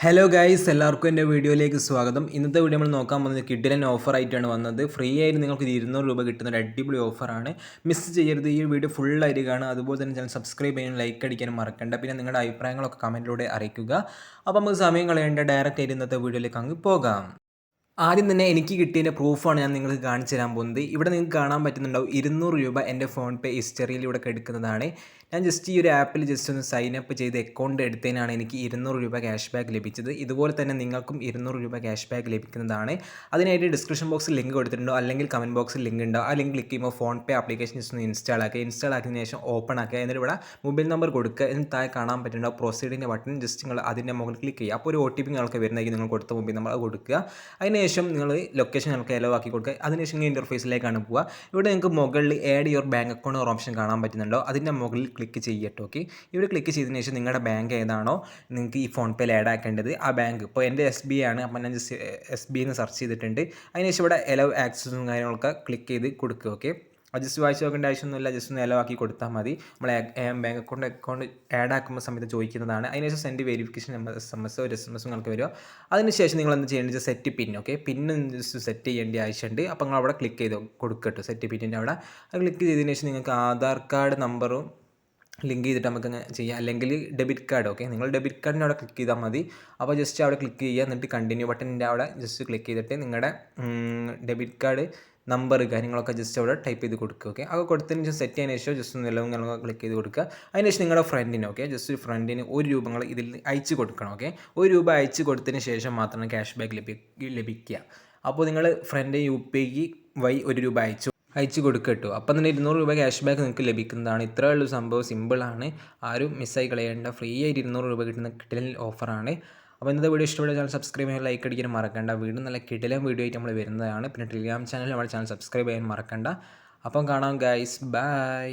Hello guys, എല്ലാവർക്കും എൻ്റെ വീഡിയോയിലേക്ക് സ്വാഗതം. ഇന്നത്തെ വീഡിയോ നമ്മൾ നോക്കാൻ പോകുന്നത് കിഡിലൻ ഓഫറായിട്ടാണ് വന്നത്. ഫ്രീ ആയിട്ട് നിങ്ങൾക്ക് 200 രൂപ കിട്ടുന്ന ഒരു അടിപൊളി ഓഫറാണ്. മിസ് ചെയ്യരുത്, ഈ വീഡിയോ ഫുള്ളായിട്ട് കാണുക. അതുപോലെ തന്നെ ചാനൽ സബ്സ്ക്രൈബ് ചെയ്യാനും ലൈക്ക് അടിക്കാനും മറക്കണ്ട. പിന്നെ നിങ്ങളുടെ അഭിപ്രായങ്ങളൊക്കെ കമൻറ്റിലൂടെ അറിയിക്കുക. അപ്പോൾ നമുക്ക് സമയം കളയേണ്ട, ഡയറക്റ്റ് ആയിട്ട് ഇന്നത്തെ വീഡിയോയിലേക്ക് അങ്ങ് പോകാം. ആദ്യം തന്നെ എനിക്ക് കിട്ടിയതിൻ്റെ പ്രൂഫാണ് ഞാൻ നിങ്ങൾക്ക് കാണിച്ചു തരാൻ പോകുന്നത്. ഇവിടെ നിങ്ങൾക്ക് കാണാൻ പറ്റുന്നുണ്ടാവും 200 രൂപ എൻ്റെ ഫോൺ പേ ഹിസ്റ്ററിയിൽ ഇവിടെ എടുക്കുന്നതാണ്. ഞാൻ ജസ്റ്റ് ഈ ഒരു ആപ്പിൽ ജസ്റ്റ് ഒന്ന് സൈൻ അപ്പ് ചെയ്ത് അക്കൗണ്ട് എടുത്തതിനാണ് എനിക്ക് 200 രൂപ ക്യാഷ് ബാക്ക് ലഭിച്ചത്. ഇതുപോലെ തന്നെ നിങ്ങൾക്കും 200 രൂപ ക്യാഷ് ബാക്ക് ലഭിക്കുന്നതാണ്. അതിനായിട്ട് ഡിസ്ക്രിപ്ഷൻ ബോക്സിൽ ലിങ്ക് കൊടുത്തിട്ടുണ്ടോ, അല്ലെങ്കിൽ കമൻറ്റ് ബോക്സിൽ ലിങ്ക് ഉണ്ടോ. ആ ലിങ്ക് ക്ലിക്ക് ചെയ്യുമ്പോൾ ഫോൺ പേ ആപ്ലിക്കേഷൻ ജസ്റ്റ് ഒന്ന് ഇൻസ്റ്റാൾ ആക്കിയതിന് ശേഷം ഓപ്പൺ ആക്കുക. എന്നിട്ട് ഇവിടെ മൊബൈൽ നമ്പർ കൊടുക്കുക. എന്നിട്ട് താഴെ കാണാൻ പറ്റുന്നുണ്ടാവും പ്രൊസീഡിൻ്റെ ബട്ടൺ, ജസ്റ്റ് നിങ്ങൾ അതിൻ്റെ മുകളിൽ ക്ലിക്ക് ചെയ്യുക. അപ്പോൾ ഒരു OTP നിങ്ങൾക്ക് വരുന്നതായിരിക്കും. നിങ്ങൾ കൊടുത്ത മൊബൈൽ നമ്പർ അത് കൊടുക്കുക. അതിനുശേഷം നിങ്ങൾ ലൊക്കേഷൻ നിങ്ങൾക്ക് എലോ ആക്കി കൊടുക്കുക. അതിനുശേഷം ഇൻ്റർഫേസിലേക്കാണ് പോവുക. ഇവിടെ നിങ്ങൾക്ക് മുകളിൽ ആഡ് യുവർ ബാങ്ക് അക്കൗണ്ട് ഒരു ഓപ്ഷൻ കാണാൻ പറ്റുന്നുണ്ടോ, അതിൻ്റെ മുകളിൽ ക്ലിക്ക് ചെയ്യട്ടോ. ഓക്കെ, ഇവിടെ ക്ലിക്ക് ചെയ്തതിന് ശേഷം നിങ്ങളുടെ ബാങ്ക് ഏതാണോ നിങ്ങൾക്ക് ഈ ഫോൺ പേയിൽ ആഡ് ആക്കേണ്ടത് ആ ബാങ്ക്, ഇപ്പോൾ എൻ്റെ SBI ആണ്, അപ്പോൾ ഞാൻ ജസ്റ്റ് SBI എന്ന് സെർച്ച് ചെയ്തിട്ടുണ്ട്. അതിനുശേഷം ഇവിടെ എലോ ആക്സസും കാര്യങ്ങളൊക്കെ ക്ലിക്ക് ചെയ്ത് കൊടുക്കുക. ഓക്കെ, അത് ജസ്റ്റ് വായിച്ച് നോക്കേണ്ട ആവശ്യമൊന്നുമില്ല, ജസ്റ്റ് ഒന്ന് എലോ ആക്കി കൊടുത്താൽ മതി. നമ്മൾ ബാങ്ക് അക്കൗണ്ട് ആഡ് ആക്കുമ്പോൾ സമയത്ത് ചോദിക്കുന്നതാണ്. അതിനുശേഷം സെൻഡ് വെരിഫിക്കേഷൻ SMS ഒരു SMS നിങ്ങൾക്ക് വരിക. അതിനുശേഷം നിങ്ങൾ എന്ത് ചെയ്യേണ്ടത്, സെറ്റ് പിൻ. ഓക്കെ, പിന്ന് ജസ്റ്റ് സെറ്റ് ചെയ്യേണ്ട ആവശ്യമുണ്ട്. അപ്പോൾ നിങ്ങൾ അവിടെ ക്ലിക്ക് ചെയ്ത് കൊടുക്കട്ടോ, സെറ്റ് പിന്നിൻ്റെ അവിടെ. അത് ക്ലിക്ക് ചെയ്തതിന് ശേഷം നിങ്ങൾക്ക് ആധാർ കാർഡ് നമ്പറും ലിങ്ക് ചെയ്തിട്ട് നമുക്ക് ചെയ്യാം, അല്ലെങ്കിൽ ഡെബിറ്റ് കാർഡ്. ഓക്കെ, നിങ്ങൾ ഡെബിറ്റ് കാർഡിൻ്റെ അവിടെ ക്ലിക്ക് ചെയ്താൽ മതി. അപ്പോൾ ജസ്റ്റ് അവിടെ ക്ലിക്ക് ചെയ്യുക, എന്നിട്ട് കണ്ടിന്യൂ ബട്ടണിൻ്റെ അവിടെ ജസ്റ്റ് ക്ലിക്ക് ചെയ്തിട്ട് നിങ്ങളുടെ ഡെബിറ്റ് കാർഡ് നമ്പർ കാര്യങ്ങളൊക്കെ ജസ്റ്റ് അവിടെ ടൈപ്പ് ചെയ്ത് കൊടുക്കുക. ഓക്കെ, അത് കൊടുത്തതിന് ശേഷം സെറ്റ് ചെയ്യുന്നതിന് ശേഷം ജസ്റ്റ് നിലവും ക്ലിക്ക് ചെയ്ത് കൊടുക്കുക. അതിനുശേഷം നിങ്ങളുടെ ഫ്രണ്ടിന്, ഓക്കെ, ജസ്റ്റ് ഫ്രണ്ടിന് 1 രൂപ നിങ്ങൾ ഇതിൽ അയച്ച് കൊടുക്കണം. ഓക്കെ, 1 രൂപ അയച്ച് കൊടുത്തതിന് ശേഷം മാത്രമാണ് ക്യാഷ് ബാക്ക് ലഭിക്കുക. അപ്പോൾ നിങ്ങൾ ഫ്രണ്ട് UPI വഴി 1 രൂപ അയച്ചു കൊടുക്കട്ടോ. അപ്പം തന്നെ 200 രൂപ ക്യാഷ് ബാക്ക് നിങ്ങൾക്ക് ലഭിക്കുന്നതാണ്. ഇത്രയേ ഉള്ളൂ സംഭവം, സിമ്പിളാണ്. ആരും മിസ്സായി കളയേണ്ട, ഫ്രീ ആയിട്ട് 200 രൂപ കിട്ടുന്ന കിടിലൻ ഓഫറാണ്. അപ്പോൾ ഇന്നത്തെ വീഡിയോ ഇഷ്ടപ്പെട്ട ചാനൽ സബ്സ്ക്രൈബ് ചെയ്യാൻ ലൈക്ക് അടിക്കാൻ മറക്കണ്ട. വീണ്ടും നല്ല കിടിലൻ വീഡിയോ ആയിട്ട് നമ്മൾ വരുന്നതാണ്. പിന്നെ ടെലിഗ്രാം ചാനൽ നമ്മുടെ ചാനൽ സബ്സ്ക്രൈബ് ചെയ്യാൻ മറക്കണ്ട. അപ്പം കാണാം ഗൈസ്, ബൈ.